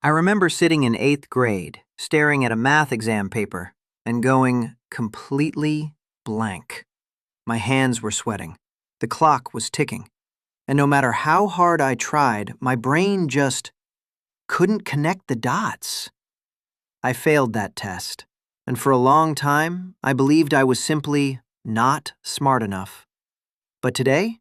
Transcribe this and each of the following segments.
I remember sitting in 8th grade, staring at a math exam paper, and going completely blank. My hands were sweating. The clock was ticking. And no matter how hard I tried, my brain just couldn't connect the dots. I failed that test, and for a long time, I believed I was simply not smart enough. But today,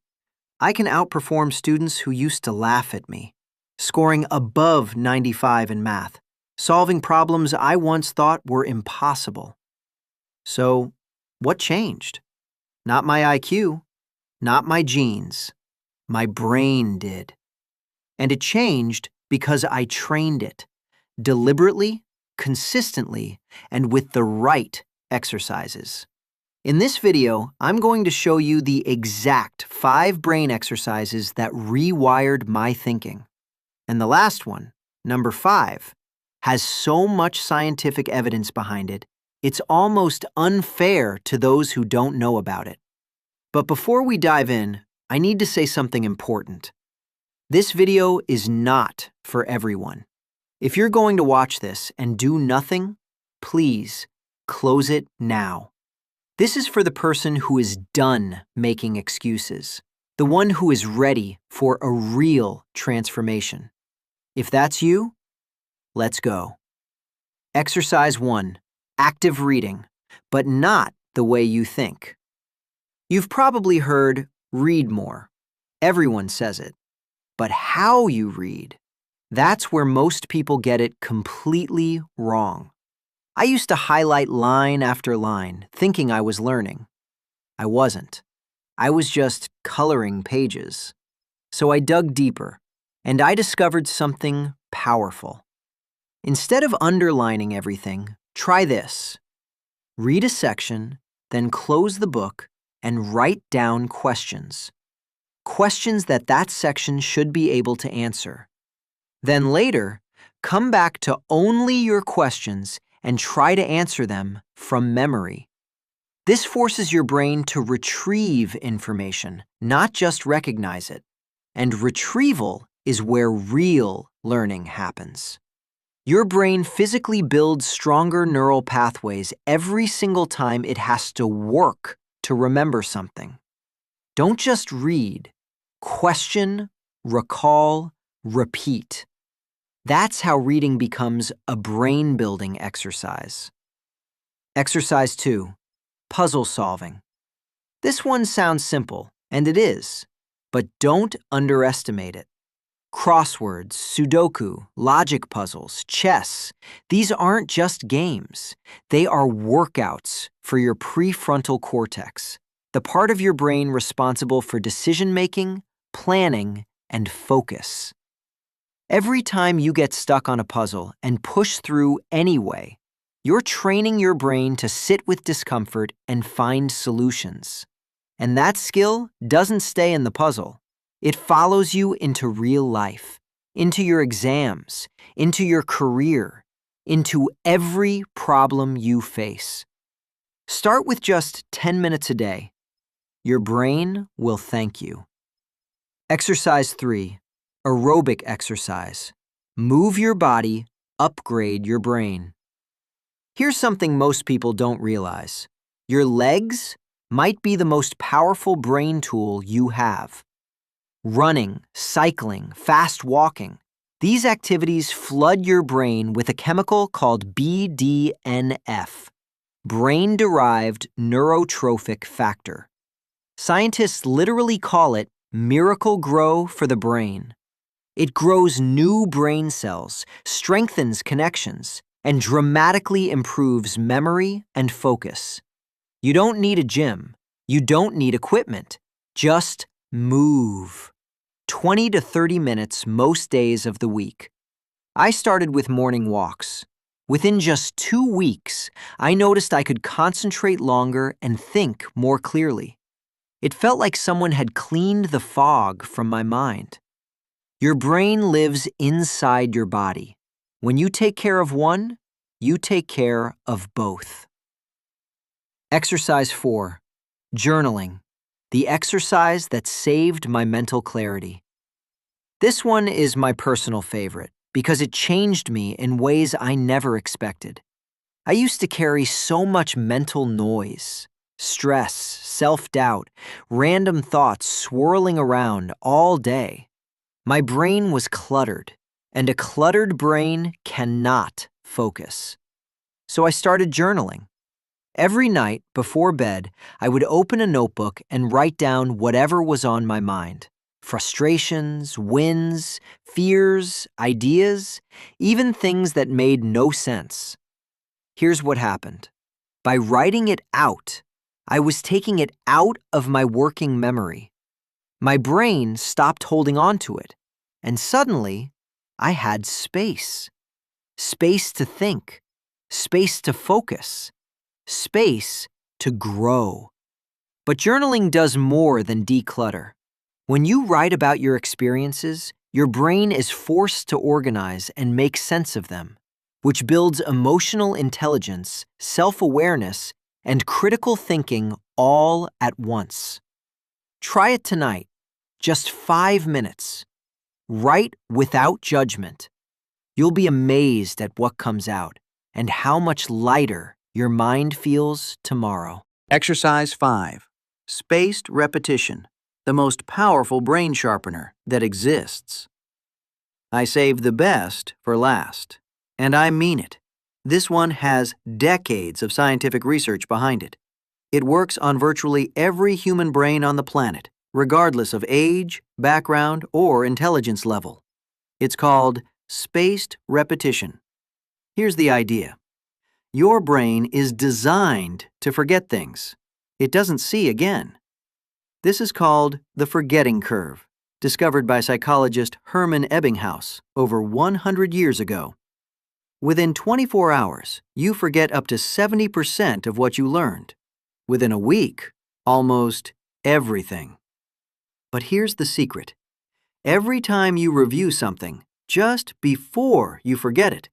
I can outperform students who used to laugh at me, scoring above 95 in math, solving problems I once thought were impossible. So, what changed? Not my IQ, not my genes. My brain did. And it changed because I trained it, deliberately, consistently, and with the right exercises. In this video, I'm going to show you the exact 5 brain exercises that rewired my thinking. And the last one, number 5, has so much scientific evidence behind it, it's almost unfair to those who don't know about it. But before we dive in, I need to say something important. This video is not for everyone. If you're going to watch this and do nothing, please close it now. This is for the person who is done making excuses, the one who is ready for a real transformation. If that's you, let's go. Exercise 1, active reading, but not the way you think. You've probably heard, read more. Everyone says it. But how you read, that's where most people get it completely wrong. I used to highlight line after line, thinking I was learning. I wasn't. I was just coloring pages. So I dug deeper, and I discovered something powerful. Instead of underlining everything, try this. Read a section, then close the book, and write down questions. Questions that section should be able to answer. Then later, come back to only your questions and try to answer them from memory. This forces your brain to retrieve information, not just recognize it. And retrieval is where real learning happens. Your brain physically builds stronger neural pathways every single time it has to work to remember something. Don't just read. Question, recall, repeat. That's how reading becomes a brain-building exercise. Exercise 2, puzzle solving. This one sounds simple, and it is, but don't underestimate it. Crosswords, Sudoku, logic puzzles, chess, these aren't just games. They are workouts for your prefrontal cortex, the part of your brain responsible for decision-making, planning, and focus. Every time you get stuck on a puzzle and push through anyway, you're training your brain to sit with discomfort and find solutions. And that skill doesn't stay in the puzzle. It follows you into real life, into your exams, into your career, into every problem you face. Start with just 10 minutes a day. Your brain will thank you. Exercise 3, aerobic exercise. Move your body, upgrade your brain. Here's something most people don't realize. Your legs might be the most powerful brain tool you have. Running, cycling, fast walking. These activities flood your brain with a chemical called BDNF, brain-derived neurotrophic factor. Scientists literally call it miracle grow for the brain. It grows new brain cells, strengthens connections, and dramatically improves memory and focus. You don't need a gym. You don't need equipment. Just move. 20 to 30 minutes most days of the week. I started with morning walks. Within just 2 weeks, I noticed I could concentrate longer and think more clearly. It felt like someone had cleaned the fog from my mind. Your brain lives inside your body. When you take care of one, you take care of both. Exercise 4, journaling. The exercise that saved my mental clarity. This one is my personal favorite, because it changed me in ways I never expected. I used to carry so much mental noise, stress, self-doubt, random thoughts swirling around all day. My brain was cluttered, and a cluttered brain cannot focus. So I started journaling. Every night before bed, I would open a notebook and write down whatever was on my mind. Frustrations, wins, fears, ideas, even things that made no sense. Here's what happened. By writing it out, I was taking it out of my working memory. My brain stopped holding on to it, and suddenly, I had space. Space to think, space to focus, space to grow. But journaling does more than declutter. When you write about your experiences, your brain is forced to organize and make sense of them, which builds emotional intelligence, self-awareness, and critical thinking all at once. Try it tonight, just 5 minutes. Write without judgment. You'll be amazed at what comes out and how much lighter your mind feels tomorrow. Exercise 5. Spaced repetition, the most powerful brain sharpener that exists. I saved the best for last, and I mean it. This one has decades of scientific research behind it. It works on virtually every human brain on the planet, regardless of age, background, or intelligence level. It's called spaced repetition. Here's the idea. Your brain is designed to forget things. It doesn't see again. This is called the forgetting curve, discovered by psychologist Hermann Ebbinghaus over 100 years ago. Within 24 hours, you forget up to 70% of what you learned. Within a week, almost everything. But here's the secret. Every time you review something, just before you forget it,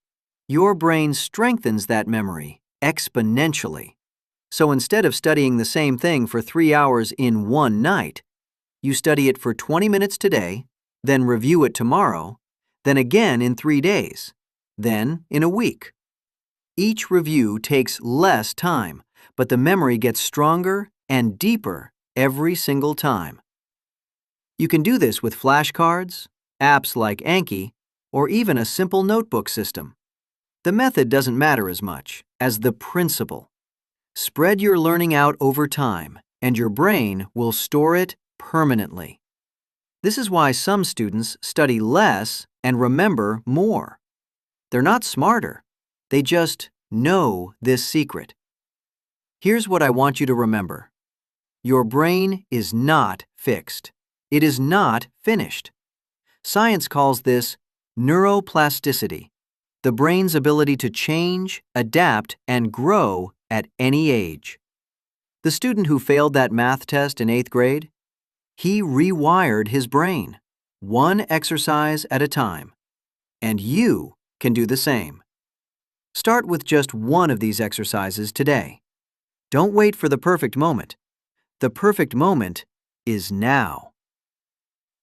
your brain strengthens that memory exponentially. So instead of studying the same thing for 3 hours in one night, you study it for 20 minutes today, then review it tomorrow, then again in 3 days, then in a week. Each review takes less time, but the memory gets stronger and deeper every single time. You can do this with flashcards, apps like Anki, or even a simple notebook system. The method doesn't matter as much as the principle. Spread your learning out over time, and your brain will store it permanently. This is why some students study less and remember more. They're not smarter. They just know this secret. Here's what I want you to remember. Your brain is not fixed. It is not finished. Science calls this neuroplasticity, the brain's ability to change, adapt, and grow at any age. The student who failed that math test in 8th grade, he rewired his brain, one exercise at a time. And you can do the same. Start with just one of these exercises today. Don't wait for the perfect moment. The perfect moment is now.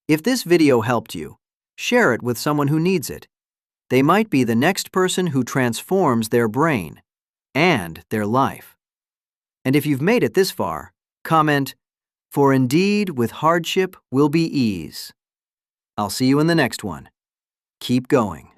If this video helped you, share it with someone who needs it. They might be the next person who transforms their brain and their life. And if you've made it this far, comment, "For indeed with hardship will be ease." I'll see you in the next one. Keep going.